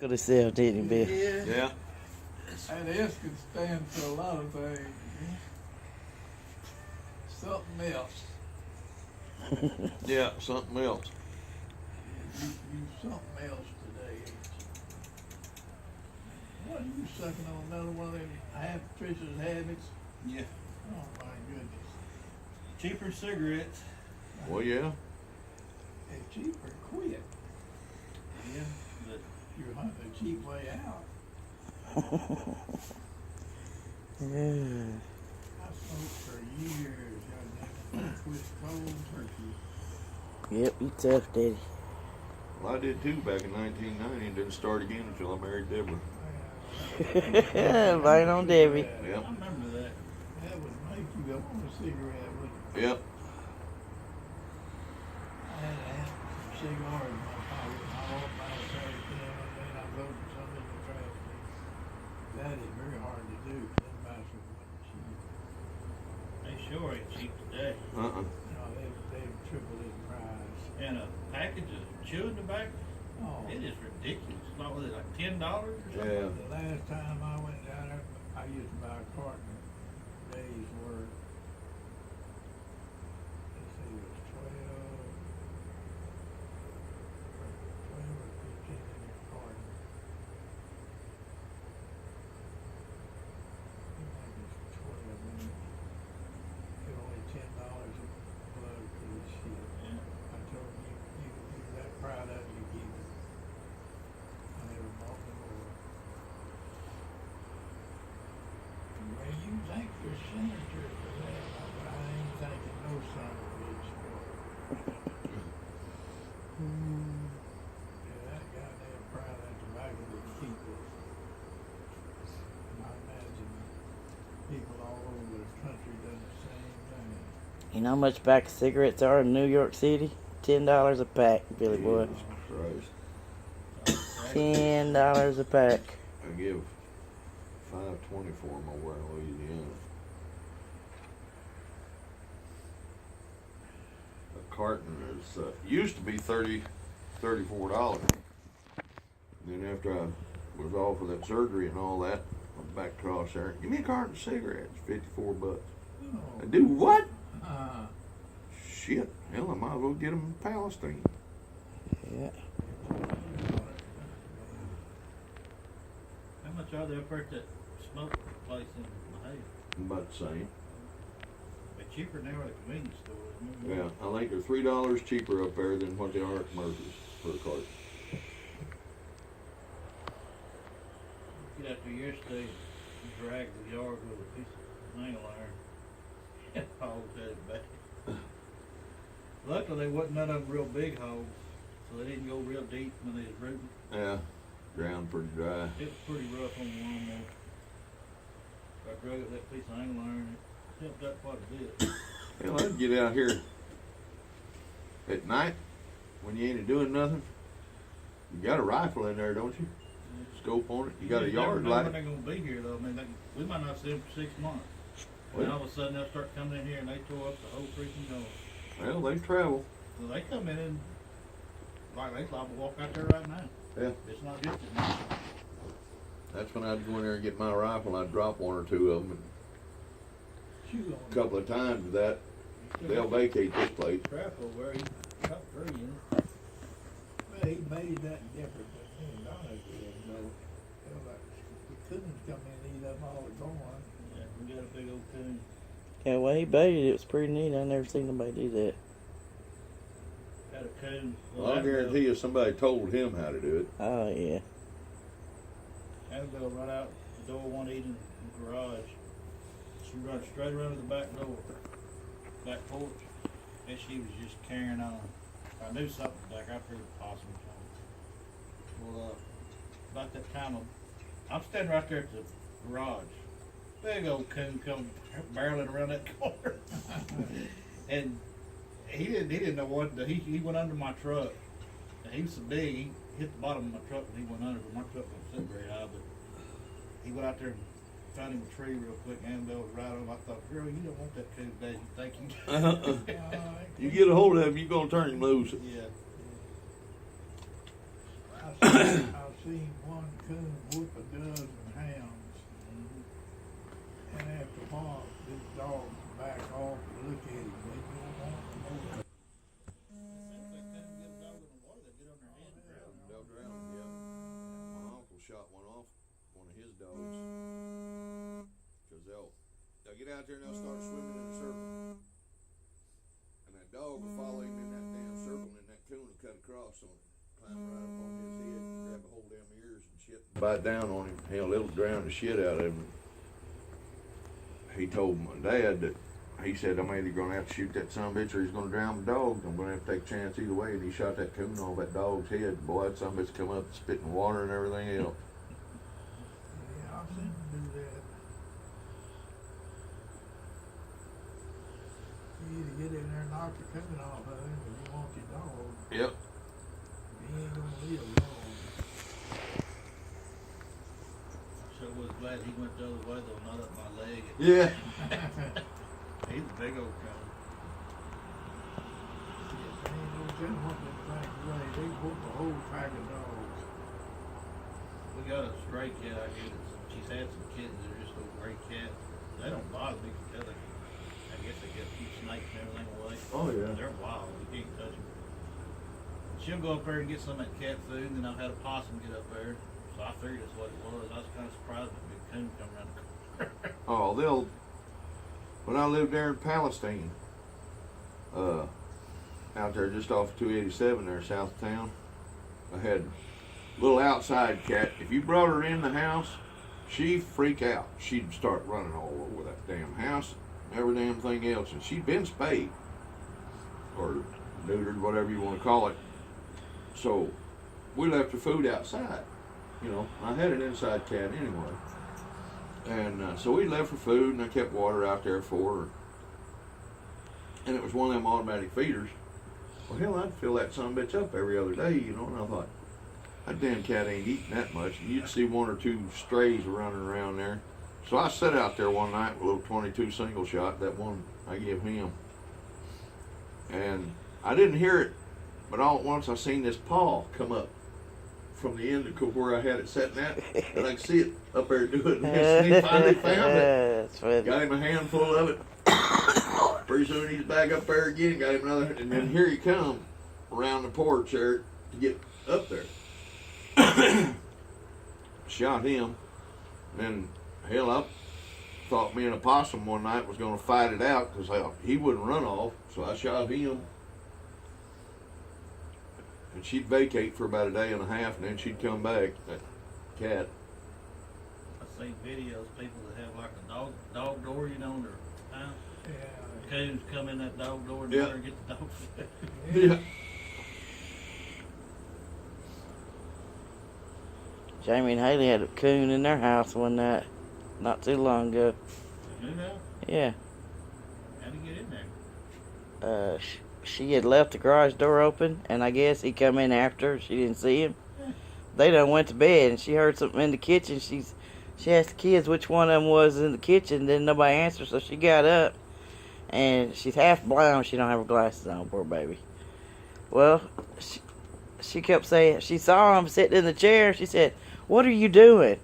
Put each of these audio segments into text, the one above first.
Could have said, didn't he, Bill? Yeah. That S could stand for a lot of things. Something else. Yeah, something else. You something else today, ain't you? What, you sucking on another one of them half Trish's habits? Yeah. Oh my goodness. Cheaper cigarettes. Well, yeah. It's cheaper, quit. Yeah. But You're hunting a cheap way out. Yeah. I smoked for years, goddamn. Quit cold turkey. Yep, you tough, Daddy. Well, I did too back in 1990 and didn't start again until I married Deborah. Right on, Debbie. Yep. I remember that. That would make you go on a cigarette, wouldn't it? Yep. I had some cigars in my pocket, and I walked by the trash can, and then I loaded some in the trash can. That is very hard to do. Them bastards wouldn't cheap. They sure ain't cheap today. Uh-uh. No, they've tripled in price. And a package of chewing tobacco, Oh, it is ridiculous. It's not, was it like $10 or something? Yeah. the last time I went down there, I used to buy a carton a day's worth. Let's see, it was 12 or 15 in a carton. I think it's 12 in it. It only $10 a plug for this shit. Yeah. I told him, you're that proud of it, you keep it. I never bought no more. Well, you thank your senator for that, but I ain't thanking no son of a bitch for it. Yeah, that goddamn proud of that tobacco didn't keep it. And I imagine people all over the country done the same thing. You know how much pack of cigarettes are in New York City? $10 a pack, Billy boy. Jesus Christ. $10 a pack. I give $5.20 for them over in Louisiana. A carton is used to be $34. Then after I was off of that surgery and all that, I'm back across there. Give me a carton of cigarettes, $54. Oh. I do what? Uh, Shit. Hell, I might as well get them in Palestine. Yeah. How much are they up there at that smoke place in Mahave? About the same. They're cheaper now at the convenience stores. Isn't it? Yeah, I think they're $3 cheaper up there than what they are at Murphy's per carton. Get out there yesterday and drag the yard with a piece of angle iron and hogs at it back. Luckily, there wasn't none of them real big hogs, so they didn't go real deep when they was rooting. Yeah, ground pretty dry. It was pretty rough on the lawnmower. I drug up that piece of angle iron, it helped out quite a bit. Hell, I'd get out here at night when you ain't doing nothing. You got a rifle in there, don't you? Scope on it. You got a never yard know light. when they're gonna be here though. I mean, we might not see them for 6 months. And all of a sudden they'll start coming in here and they tore up the whole freaking yard. Well, they travel. So they come in and like they liable to walk out there right now. Yeah. It's not just at night. That's when I'd go in there and get my rifle. I'd drop one or two of them. chew on And a couple of times with that, they'll vacate this place. Crap over there, he got free, you know. Well, he made that different than me and Donna did, though. Hell, like, the coons come in and eat up all the corn. Yeah, we got a big old coon. Yeah, well, he baited it. Was pretty neat. I never seen nobody do that. Got a coon. Well, I guarantee you somebody told him how to do it. Oh, yeah. Annabelle right out the door one evening in the garage. She run straight around to the back door, back porch, and she was just carrying on. I knew something was back. I figured possum or something. Well, about that time, I'm standing right there at the garage. Big old coon come barreling around that corner, and he didn't know what to, he went under my truck. And he was so big, he hit the bottom of my truck and he went under, but my truck wasn't sitting very high, but he went out there and found him a tree real quick, and Annabelle was right on him. I thought, girl, you don't want that coon, Dad. You think you You get a hold of him, you're going to turn him loose. Yeah. I I've seen one coon whoop a dozen hounds, and after a while, these dogs back off and look at him. They don't want to move. They'll drown them, yeah. My uncle shot one off, one of his dogs, because they'll get out there and they'll start swimming in a circle, and that dog will follow him in that damn circle, and then that coon will cut across on it, climb right up on his head, and grab a hold of them ears and shit, bite down on him. Hell, it'll drown the shit out of him. He told my dad that, he said, I'm either gonna have to shoot that son of a bitch or he's gonna drown the dog. I'm gonna have to take a chance either way. And he shot that coon off that dog's head. Boy, that son of a bitch come up spitting water and everything else. Yeah, I've seen them do that. You either get in there and knock the coon off of him, or you want your dog. Yep. He ain't gonna live long. Sure was glad he went the other way though, not up my leg. Yeah. He's a big old coon. They ain't no telling what them things weigh. They whoop a whole pack of dogs. We got a stray cat out here. She's had some kittens. They're just a gray cat. They don't bother me because I guess they get a few snakes and everything away. Oh, yeah. They're wild. You can't touch them. She'll go up there and get some of that cat food, and then I've had a possum get up there. So I figured that's what it was. I was kind of surprised when a big coon come around the corner. Oh, when I lived there in Palestine, out there just off 287 there south of town, I had a little outside cat. If you brought her in the house, she'd freak out. She'd start running all over that damn house, every damn thing else. And she'd been spayed, or neutered, whatever you want to call it. So we left her food outside. You know, I had an inside cat anyway. And so we left her food, and I kept water out there for her. And it was one of them automatic feeders. Well, hell, I'd fill that son of a bitch up every other day, you know, and I thought, that damn cat ain't eating that much. And you'd see one or two strays running around there. So I sat out there one night with a little 22 single shot, that one I gave him. And I didn't hear it, but all at once I seen this paw come up from the end of where I had it sitting at, and I could see it up there doing this, and he finally found it. That's funny. Got him a handful of it. Pretty soon he's back up there again, got him another, and then here he come around the porch there to get up there. Shot him, and then hell, I thought me and a possum one night was going to fight it out because he wouldn't run off, so I shot him. And she'd vacate for about a day and a half, and then she'd come back, that cat. I've seen videos of people that have like a dog door, you know, in their house. Yeah. Coons come in that dog door and Yeah. get the dog food. Yeah. Jamie and Haley had a coon in their house one night, not too long ago. You know? Yeah. How'd he get in there? She had left the garage door open, and I guess he come in after her. She didn't see him. They done went to bed, and she heard something in the kitchen. She asked the kids which one of them was in the kitchen. Didn't nobody answer, so she got up, and she's half blind. She don't have her glasses on, poor baby. Well, she kept saying, she saw him sitting in the chair. She said, "What are you doing?"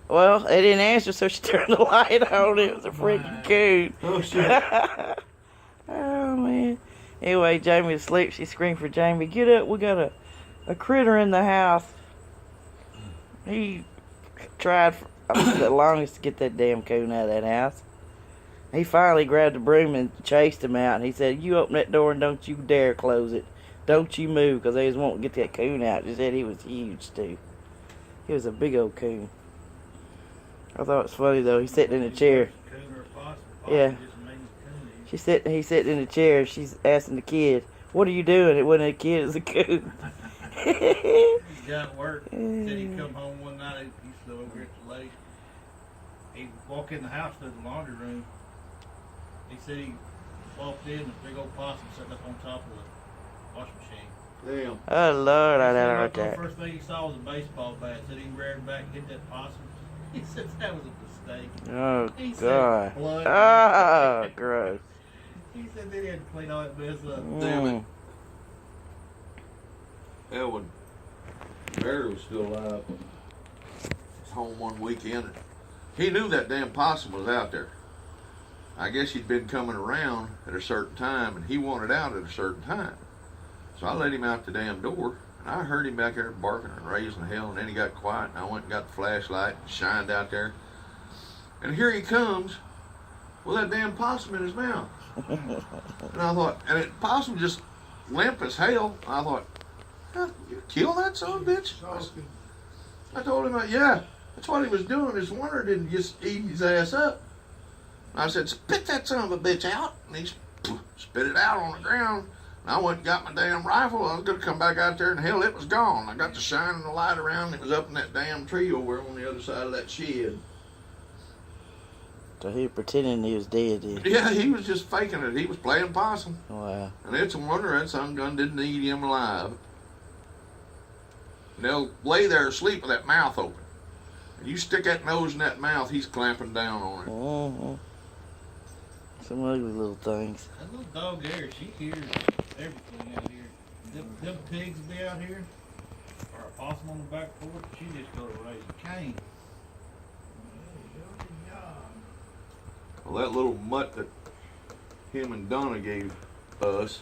Well, they didn't answer, so she turned the light on. It was a freaking coon. Oh, shit. Oh, man. Anyway, Jamie was asleep. She screamed for Jamie, "Get up, we got a critter in the house." He tried for the longest to get that damn coon out of that house. He finally grabbed the broom and chased him out. And he said, "You open that door and don't you dare close it. Don't you move," because they just won't get that coon out. She said he was huge, too. He was a big old coon. I thought it was funny, though. He's sitting in a chair. Coon or a possum. Yeah. Possum just means coon. He's sitting in a chair. She's asking the kid, "What are you doing?" It wasn't a kid, it was a coon. He got to work. Said he'd come home one night. He's still over here at the lake. He'd walk in the house through the laundry room. He said he walked in, a big old possum sitting up on top of the washing machine. Damn. Oh, Lord, I He said don't right know there, that. first thing he saw was a baseball bat. Said he ran back and hit that possum. He said that was a mistake. Oh, He said God. blood. Oh, gross. He said they had to clean all that mess up. Damn it. Mm. Hell, Barry was still alive. He's home one weekend. He knew that damn possum was out there. I guess he'd been coming around at a certain time, and he wanted out at a certain time. So I let him out the damn door, and I heard him back there barking and raising hell, and then he got quiet, and I went and got the flashlight and shined out there. And here he comes with that damn possum in his mouth. And I thought, and the possum just limp as hell. I thought, huh, you kill that son of a bitch? I told him, yeah, that's what he was doing. His wonder didn't just eat his ass up. I said, spit that son of a bitch out. And he spit it out on the ground. And I went and got my damn rifle. I was going to come back out there, and hell, it was gone. I got to shining the light around. It was up in that damn tree over on the other side of that shed. So he was pretending he was dead, did he? Yeah, he was just faking it. He was playing possum. Wow. And it's a wonder that son gun didn't eat him alive. And they'll lay there asleep with that mouth open. And you stick that nose in that mouth, he's clamping down on it. Mm-hmm. Some ugly little things. That little dog there, she hears everything out here. Them pigs be out here, or a possum on the back porch, she just go to raise a cane. Well, that little mutt that him and Donna gave us,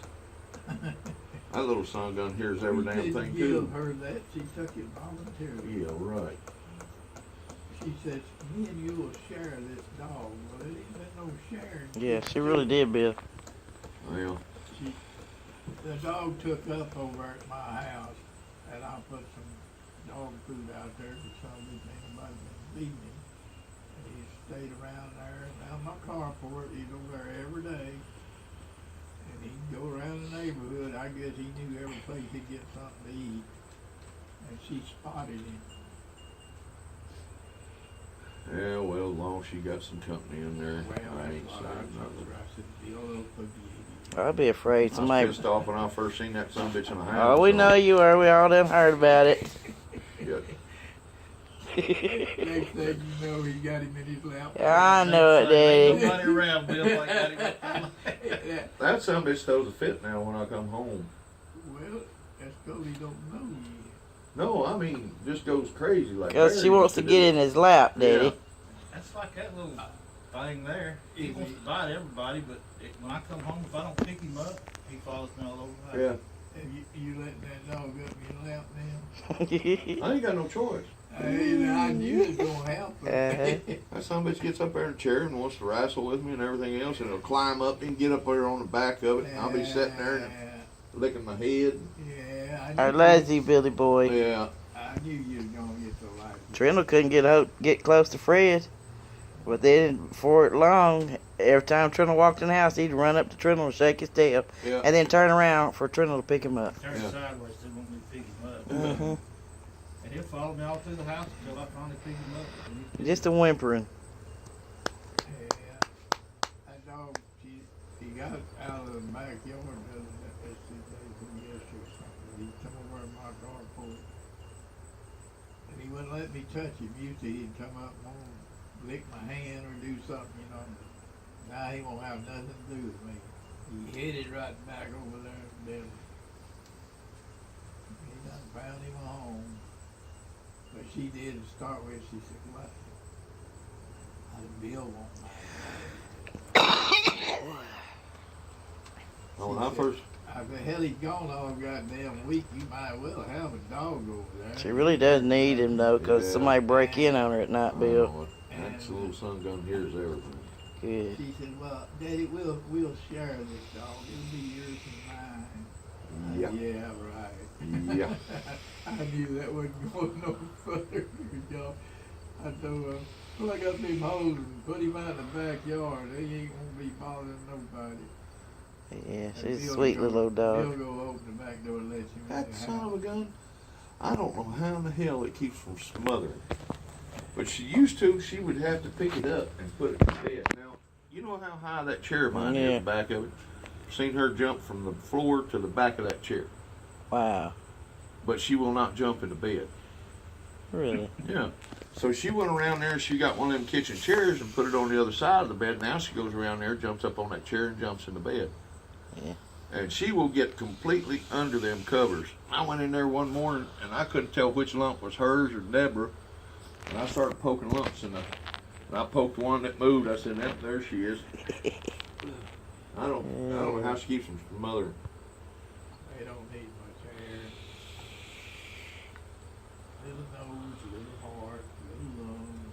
that little son gun hears every damn thing Give too. her that. She took it voluntarily. Yeah, right. She says, me and you will share this dog. Well, it ain't been no sharing. Yeah, she really did, Bill. Well, The dog took up over at my house, and I put some dog food out there because somebody anybody been feeding him. And he stayed around there, around my carport. He's over there every day. And he'd go around the neighborhood. I guess he knew every place he'd get something to eat. And she spotted him. yeah, well, as long as she got some company in there, Well, I that's ain't what saying I told nothing. her. I said, "Bill, it'll forgive I'd be afraid I somebody. was pissed off when I first seen that son bitch in the house. Oh, we so- know you are. We all done heard about it. Yeah. Next thing you know, he got him in his lap. I know it, Daddy. Nobody around Bill like that. He went down. That son bitch throws a fit now when I come home. Well, that's because he don't know yet. No, I mean, just goes crazy like Because she Barry wants to used get do. in his lap, Daddy. Yeah. That's like that little thing there. He wants to bite everybody, but when I come home, if I don't pick him up, he follows me all over the house. Yeah. And you letting that dog up in your lap now? I ain't got no choice. Hey, I knew it was going to happen. That son bitch gets up there in a chair and wants to wrestle with me and everything else, and it'll climb up and get up there on the back of it, and I'll be sitting there and licking my head. Yeah, Our lazy Billy boy. Yeah. I knew you was going to get the life. Trindle couldn't get close to Fred. But then, before it long, every time Trindle walked in the house, he'd run up to Trindle and shake his tail. Yeah. And then turn around for Trindle to pick him up. Turn Yeah. sideways, they want me to pick him up. Hmm. And he'll follow me all through the house until I finally pick him up. And he- Just a whimpering. Yeah. That dog, he got out of the backyard the other day, that's 2 days from yesterday or something. He come over in my carport. And he wouldn't let me touch him. Usually he'd come up and wanna lick my hand or do something, you know. Now he won't have nothing to do with me. He headed right back over there and did. He done found him a home. But she did to start with. She said, what? I said, Bill won't mind. Well, when I first, I said, hell, he's gone all goddamn week. You might well have a dog over there. She really does need him, though, because Yeah. somebody break in on her at night, Bill. oh, that's the little son gun hears everything. Good. She said, well, Daddy, we'll share this dog. It'll be yours and mine. Yeah. Yeah, right. Yeah. I knew that wasn't going no further, y'all. I told her, plug up them holes and put him out in the backyard. They ain't gonna be bothering nobody. Yeah, And she's a Bill sweet go- little old dog. Bill go open the back door and let you in That the son house. of a gun, I don't know how in the hell it keeps from smothering. But she used to, she would have to pick it up and put it to bed. Now, you know how high that chair of mine is, Yeah. the back of it? Seen her jump from the floor to the back of that chair. Wow. But she will not jump into bed. Really? Yeah. So she went around there, she got one of them kitchen chairs and put it on the other side of the bed. Now she goes around there, jumps up on that chair and jumps into bed. Yeah. and she will get completely under them covers. I went in there one morning and I couldn't tell which lump was hers or Deborah, and I started poking lumps and I poked one that moved. I said, "Yep, there she is." I don't know how she keeps them from mother. They don't need much air. Little nose, little heart, little lung.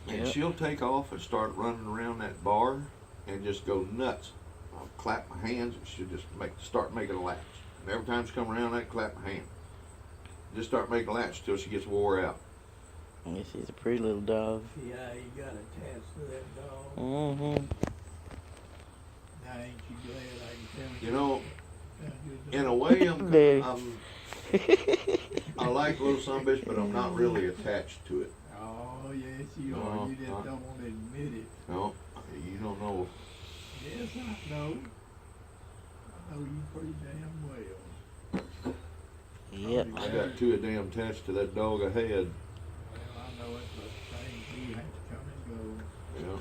And Yep. she'll take off and start running around that bar and just go nuts. I'll clap my hands and she'll just start making laps. And every time she come around, I clap my hand. Just start making laps till she gets wore out. Yeah, she's a pretty little dog. See how you got attached to that dog? Mm-hmm. Now ain't you glad I can tell You know, you in a way, Daddy. I like little son of a bitch, but I'm not really attached to it. Oh, yes, you No, are. You just I- don't want to admit it. No, you don't know. Yes, I know. I know you pretty damn well. Yep. I got too damn attached to that dog I had. Well, I know it, but things do have to come and go. You know.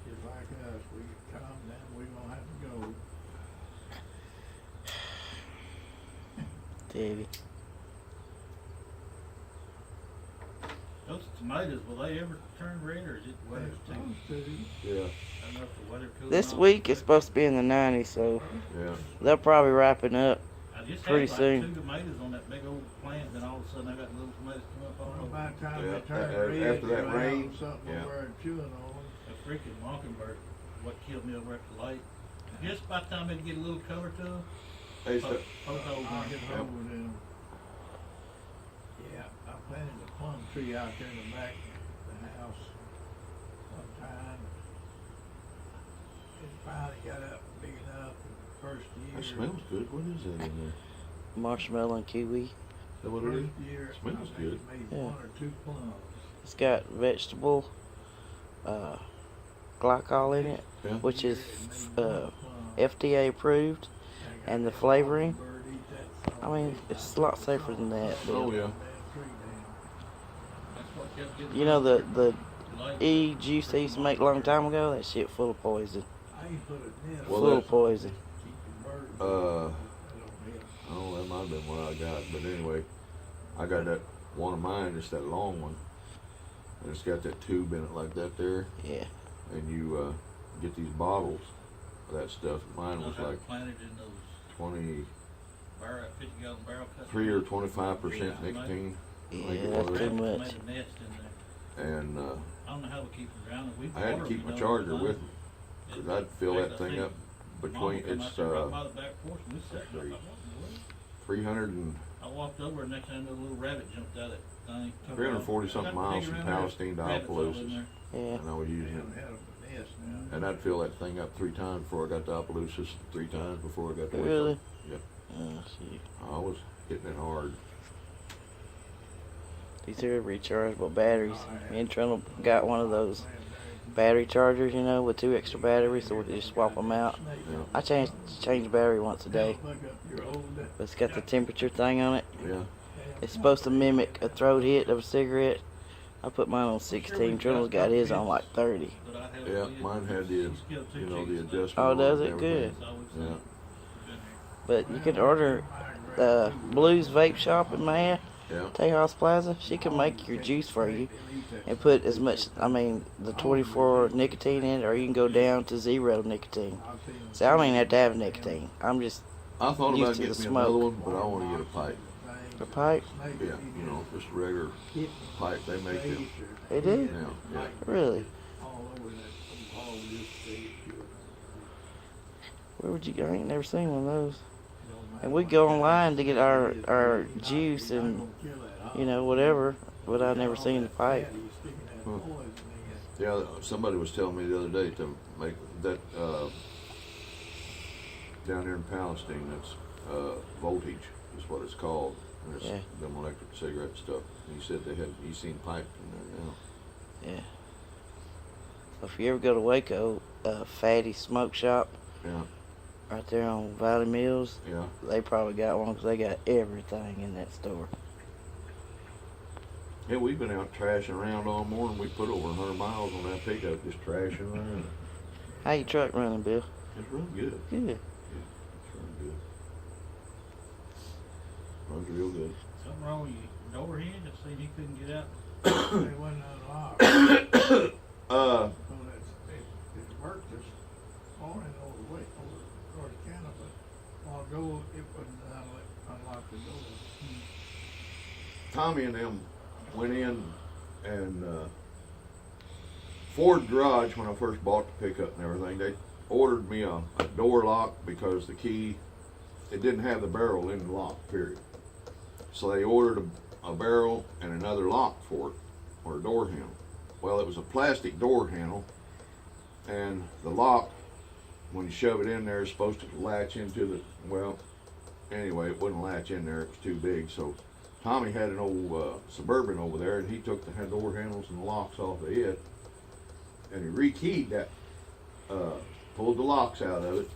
Just like us, we come, then we gonna have to go. Davy. Those tomatoes, will they ever turn red or is it They're weather's too? supposed to. Yeah, I don't know if the weather cools This off. week it's supposed to be in the 90s, so yeah. they'll probably wrapping up. I just pretty had like soon. 2 tomatoes on that big old plant, then all of a sudden I got little tomatoes come up Well, all over. by the time Yeah, they turn a- red, after that you'll have rain, something yeah. over there chewing on. A freaking mockingbird, what killed me over at the lake. Just by the time they get a little cover to them, They start, poke holes I in get it. hold of them. Yeah, I planted a plum tree out there in the back of the house sometime. It finally got up big enough in the first year. that smells good. What is that in there? Marshmallow and kiwi. Is that what it is? First year, Smells I think good. it made Yeah. 1 or 2 plums. It's got vegetable glycol in it, Yeah. which is It made 1 plum. FDA approved. I got and the that flavoring, mockingbird eat that I mean, it's a lot safer than that. But Oh, yeah. damn tree down. That's what kept getting you know the lake. E juice they used to make a long time ago? That shit full of poison. I ain't put a net Well, on Full it. of poison. Keep the birds Uh, away. That don't help. Oh, that might have been what I got. But anyway, I got that one of mine. It's that long one. And it's got that tube in it like that there. Yeah. And you get these bottles of that stuff. Mine was Those are like planted in those 23 barrel, 50-gallon barrel cuts. or 25% nicotine. Yeah, I think it that's was. too Made much. a nest in there. And I don't know how we keep them drowning. We I had to water keep them, my you know, charger all the with time. me. Because I'd fill that thing up between, Mama come it's out there right by the back porch and we sat there, I thought, what in the world? 300 and I walked over and next thing I know, a little rabbit jumped out of that thing. 340 something Got miles big from around there. Palestine to Rabbits all in Opelousas. there. Yeah. And I was using Damn it. hell of a nest now. And I'd fill that thing up 3 times before I got to Opelousas, 3 times before I got to Really? Waco. Yep. Oh, shit. I was hitting it hard. These are rechargeable batteries. Me and Trundle got one of those battery chargers, you know, with 2 extra batteries, so we can just swap them out. Yeah. I change the battery once a day, Look up your old, but it's got the temperature thing on it. Yeah. It's supposed to mimic a throat hit of a cigarette. I put mine on 16. Trundle's got his on like 30. But I have Yeah, a lid. mine had the, It's still too you know, cheap, the so adjustment. Oh, on does and it? everything. Good. that's all we've Yeah. done. But you can order Blue's Vape Shop in Maya, Yeah. Tejas Plaza. She can make your juice for you and put as much, the 24 nicotine in it, or you can go down to 0 nicotine. So I don't even have to have nicotine. I'm just I thought Used about to getting the me smoke. another one, but I want to get a pipe. a pipe. Yeah, you know, just a regular pipe. They make them. They do? Yeah, yeah. Really? All over that whole state. Where would you go? I ain't never seen one of those. And we go online to get our juice and, you know, whatever, but I never seen the pipe. Huh. Yeah, somebody was telling me the other day to make that down there in Palestine. That's voltage is what it's called. And it's Yeah. them electric cigarette stuff. He said they had. He's seen pipe in there now. Yeah. If you ever go to Waco, Fatty Smoke Shop, Yeah, right there on Valley Mills, yeah. they probably got one because they got everything in that store. Yeah, we've been out trashing around all morning. We put over 100 miles on that pickup just trashing around. How your truck running, Bill? It's run good. Good. It's run good. Runs real good. Something wrong with your door hinge? I seen he couldn't get out. It wasn't unlocked. Uh, So it worked this morning over the way, over the counter, but while ago, it wouldn't unlock the door. Tommy and them went in and Ford Garage, when I first bought the pickup and everything, they ordered me a door lock because the key, it didn't have the barrel in the lock, period. So they ordered a barrel and another lock for it, or a door handle. Well, it was a plastic door handle, and the lock, when you shove it in there, is supposed to latch into the, well, anyway, it wouldn't latch in there, it was too big. So Tommy had an old Suburban over there, and he took the door handles and the locks off of it, and he rekeyed that, pulled the locks out of it,